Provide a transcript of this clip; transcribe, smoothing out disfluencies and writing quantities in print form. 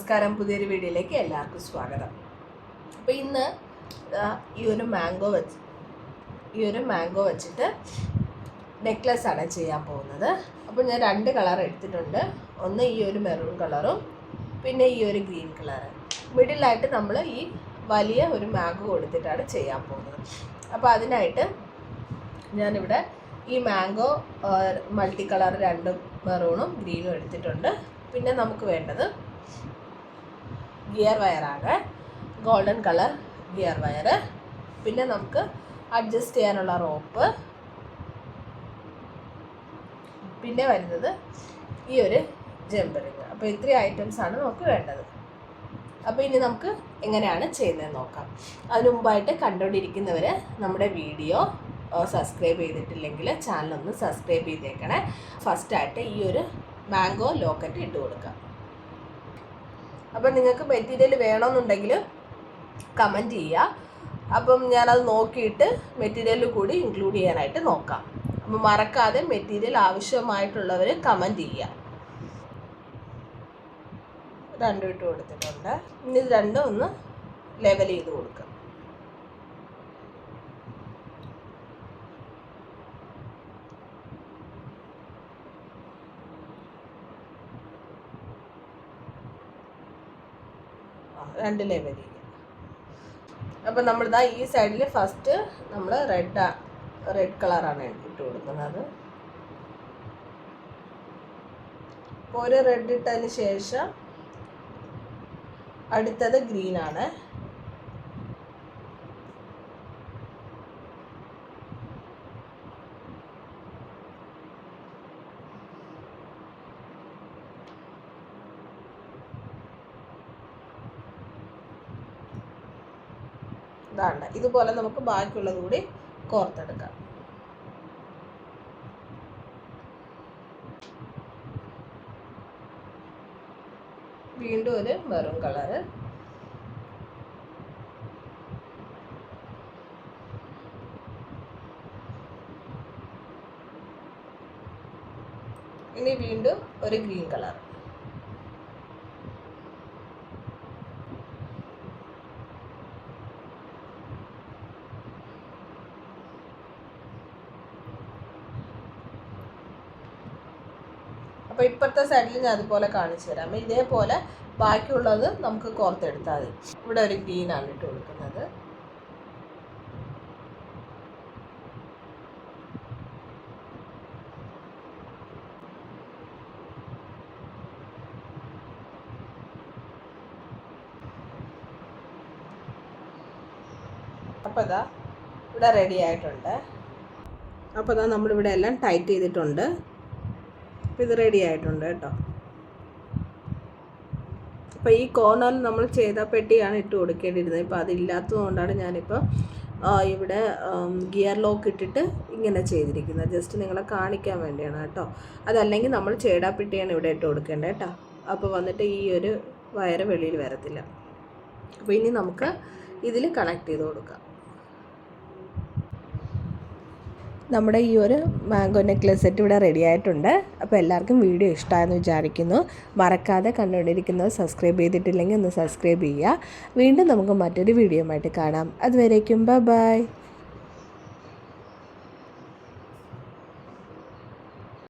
നമസ്കാരം, പുതിയൊരു വീഡിയോയിലേക്ക് എല്ലാവർക്കും സ്വാഗതം. അപ്പോൾ ഇന്ന് ഈ ഒരു മാംഗോ വെച്ചിട്ട് നെക്ലസ് ആണ് ചെയ്യാൻ പോകുന്നത്. അപ്പോൾ ഞാൻ 2 കളർ എടുത്തിട്ടുണ്ട്. ഒന്ന് ഈ ഒരു മെറൂൺ കളറും പിന്നെ ഈ ഒരു ഗ്രീൻ കളറ്. മിഡിലായിട്ട് നമ്മൾ ഈ വലിയ ഒരു മാംഗോ കൊടുത്തിട്ടാണ് ചെയ്യാൻ പോകുന്നത്. അപ്പോൾ അതിനായിട്ട് ഞാനിവിടെ ഈ മാംഗോ മൾട്ടി കളർ 2 മെറൂണും ഗ്രീനും എടുത്തിട്ടുണ്ട്. പിന്നെ നമുക്ക് വേണ്ടത് ഗിയർ വയറാണ്, ഗോൾഡൻ കളർ ഗിയർ വയർ. പിന്നെ നമുക്ക് അഡ്ജസ്റ്റ് ചെയ്യാനുള്ള റോപ്പ്. പിന്നെ വരുന്നത് ഈ ഒരു ജമ്പറിങ്. അപ്പോൾ ഇത്രയും ഐറ്റംസാണ് നമുക്ക് വേണ്ടത്. അപ്പോൾ ഇനി നമുക്ക് എങ്ങനെയാണ് ചെയ്യുന്നതെന്ന് നോക്കാം. അതിനു മുമ്പായിട്ട് കണ്ടുകൊണ്ടിരിക്കുന്നവർ നമ്മുടെ വീഡിയോ സബ്സ്ക്രൈബ് ചെയ്തിട്ടില്ലെങ്കിൽ ചാനലൊന്ന് സബ്സ്ക്രൈബ് ചെയ്തേക്കണേ. ഫസ്റ്റായിട്ട് ഈ ഒരു മാംഗോ ലോക്കറ്റ് ഇട്ട് കൊടുക്കാം. അപ്പം നിങ്ങൾക്ക് മെറ്റീരിയൽ വേണമെന്നുണ്ടെങ്കിൽ കമൻറ്റ് ചെയ്യുക. അപ്പം ഞാനത് നോക്കിയിട്ട് മെറ്റീരിയൽ കൂടി ഇൻക്ലൂഡ് ചെയ്യാനായിട്ട് നോക്കാം. അപ്പം മറക്കാതെ മെറ്റീരിയൽ ആവശ്യമായിട്ടുള്ളവർ കമൻറ്റ് ചെയ്യുക. 2 ഇട്ട് കൊടുത്തിട്ടുണ്ട്. ഇനി ഇത് 2 ഒന്ന് ലെവൽ ചെയ്ത് കൊടുക്കാം. രണ്ട് ലെവൽ ചെയ്യുക. അപ്പോൾ നമ്മളിതാ ഈ സൈഡിൽ ഫസ്റ്റ് നമ്മൾ റെഡ് കളറാണ് ഇട്ട് കൊടുക്കുന്നത്. അപ്പോൾ ഒരു റെഡ് ഇട്ടതിന് ശേഷം അടുത്തത് ഗ്രീനാണ്. ഇതാണ്. ഇതുപോലെ നമുക്ക് ബാക്കിയുള്ളത് കൂടി കോർത്തെടുക്കാം. വീണ്ടും ഒരു മെറൂൺ കളറ്. ഇനി വീണ്ടും ഒരു ഗ്രീൻ കളർ. അപ്പോൾ ഇപ്പോഴത്തെ സൈഡിൽ ഞാൻ അതുപോലെ കാണിച്ചു തരാം. ഇതേപോലെ ബാക്കിയുള്ളത് നമുക്ക് കോർത്തെടുത്താൽ മതി. ഇവിടെ ഒരു ഗ്രീനാണ് ഇട്ട് കൊടുക്കുന്നത്. അപ്പോൾ ഇതാ ഇവിടെ റെഡി ആയിട്ടുണ്ട്. അപ്പോൾ ഇതാ നമ്മളിവിടെ എല്ലാം ടൈറ്റ് ചെയ്തിട്ടുണ്ട്. ഇത് റെഡി ആയിട്ടുണ്ട് കേട്ടോ. അപ്പോൾ ഈ കോർണറിൽ നമ്മൾ ചെയ്ത പെട്ടിയാണ് ഇട്ട് കൊടുക്കേണ്ടിയിരുന്നത്. ഇപ്പോൾ അതില്ലാത്തത് കൊണ്ടാണ് ഞാനിപ്പോൾ ഇവിടെ ഗിയർ ലോക്ക് ഇട്ടിട്ട് ഇങ്ങനെ ചെയ്തിരിക്കുന്നത്. ജസ്റ്റ് നിങ്ങളെ കാണിക്കാൻ വേണ്ടിയാണ് കേട്ടോ. അതല്ലെങ്കിൽ നമ്മൾ ചേടാപ്പെട്ടിയാണ് ഇവിടെ ഇട്ട് കൊടുക്കേണ്ടത് കേട്ടോ. അപ്പോൾ വന്നിട്ട് ഈ ഒരു വയറ് വെളിയിൽ വരത്തില്ല. അപ്പോൾ ഇനി നമുക്ക് ഇതിൽ കണക്ട് ചെയ്ത് കൊടുക്കാം. നമ്മുടെ ഈ ഒരു മാംഗോ നെക്ലസ് സെറ്റ് ഇവിടെ റെഡി ആയിട്ടുണ്ട്. അപ്പോൾ എല്ലാവർക്കും വീഡിയോ ഇഷ്ടമായെന്ന് വിചാരിക്കുന്നു. മറക്കാതെ കണ്ടുകൊണ്ടിരിക്കുന്നത് സബ്സ്ക്രൈബ് ചെയ്തിട്ടില്ലെങ്കിൽ ഒന്ന് സബ്സ്ക്രൈബ് ചെയ്യുക. വീണ്ടും നമുക്ക് മറ്റൊരു വീഡിയോ ആയിട്ട് കാണാം. അതുവരേക്കും ബൈ.